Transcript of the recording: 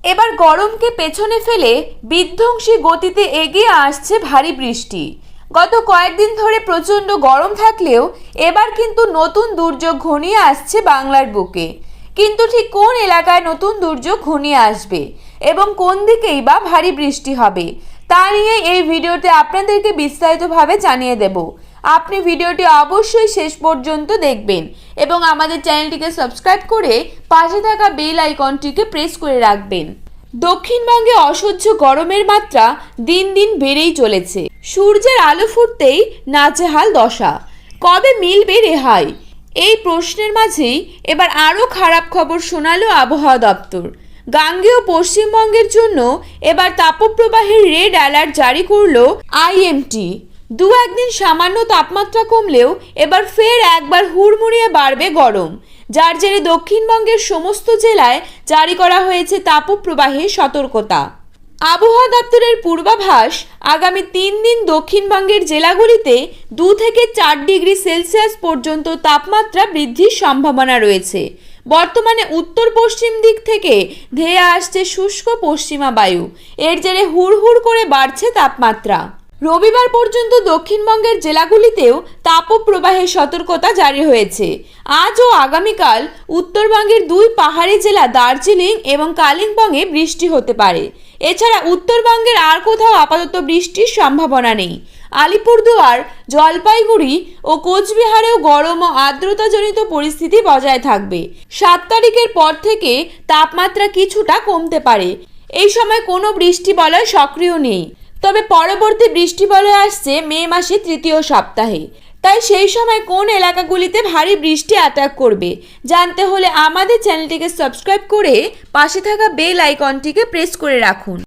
এবার গরমকে পেছনে ফেলে বিধ্বংসী গতিতে এগিয়ে আসছে ভারী বৃষ্টি। গত কয়েকদিন ধরে প্রচণ্ড গরম থাকলেও এবার কিন্তু নতুন দুর্যোগ ঘনিয়ে আসছে বাংলার বুকে। কিন্তু ঠিক কোন এলাকায় নতুন দুর্যোগ ঘনিয়ে আসবে এবং কোন দিকেই বা ভারী বৃষ্টি হবে তা নিয়ে এই ভিডিওতে আপনাদেরকে বিস্তারিতভাবে জানিয়ে দেব। আপনি ভিডিওটি অবশ্যই শেষ পর্যন্ত দেখবেন এবং আমাদের চ্যানেলটিকে সাবস্ক্রাইব করে পাশে থাকা বেল আইকনটিকে প্রেস করে রাখবেন। দক্ষিণবঙ্গে অসহ্য গরমের মাত্রা দিন দিন বেড়েই চলেছে। সূর্যের আলো ফুটতেই নাজেহাল দশা। কবে মিলবে রেহাই? এই প্রশ্নের মাঝেই এবার আরও খারাপ খবর শোনালো আবহাওয়া দপ্তর। গাঙ্গেয় পশ্চিমবঙ্গের জন্য এবার তাপপ্রবাহের রেড অ্যালার্ট জারি করলো আইএমডি। দু একদিন সামান্য তাপমাত্রা কমলেও এবার ফের একবার হুড়মুড়িয়ে বাড়বে গরম, যার জেরে দক্ষিণবঙ্গের সমস্ত জেলায় জারি করা হয়েছে তাপপ্রবাহের সতর্কতা। আবহাওয়া দপ্তরের পূর্বাভাস, আগামী 3 দিন দক্ষিণবঙ্গের জেলাগুলিতে 2 থেকে 4 ডিগ্রি সেলসিয়াস পর্যন্ত তাপমাত্রা বৃদ্ধির সম্ভাবনা রয়েছে। বর্তমানে উত্তর পশ্চিম দিক থেকে ধেয়ে আসছে শুষ্ক পশ্চিমা বায়ু, এর জেরে হুড়হুড় করে বাড়ছে তাপমাত্রা। রবিবার পর্যন্ত দক্ষিণবঙ্গের জেলাগুলিতেও তাপপ্রবাহের সতর্কতা জারি হয়েছে। আজ ও আগামীকাল উত্তরবঙ্গের 2 পাহাড়ি জেলা দার্জিলিং এবং কালিম্পংয়ে বৃষ্টি হতে পারে। এছাড়া উত্তরবঙ্গের আর কোথাও আপাতত বৃষ্টির সম্ভাবনা নেই। আলিপুরদুয়ার, জলপাইগুড়ি ও কোচবিহারেও গরম ও আর্দ্রতাজনিত পরিস্থিতি বজায় থাকবে। 7 তারিখের পর থেকে তাপমাত্রা কিছুটা কমতে পারে। এই সময় কোনো বৃষ্টি বলয় সক্রিয় নেই, তবে পরবর্তী বৃষ্টি বলয় আসছে মে মাসের 3য় সপ্তাহে। তাই সেই সময় কোন এলাকাগুলিতে ভারী বৃষ্টি অ্যাটাক করবে জানতে হলে আমাদের চ্যানেলটিকে সাবস্ক্রাইব করে পাশে থাকা বেল আইকনটিকে প্রেস করে রাখুন।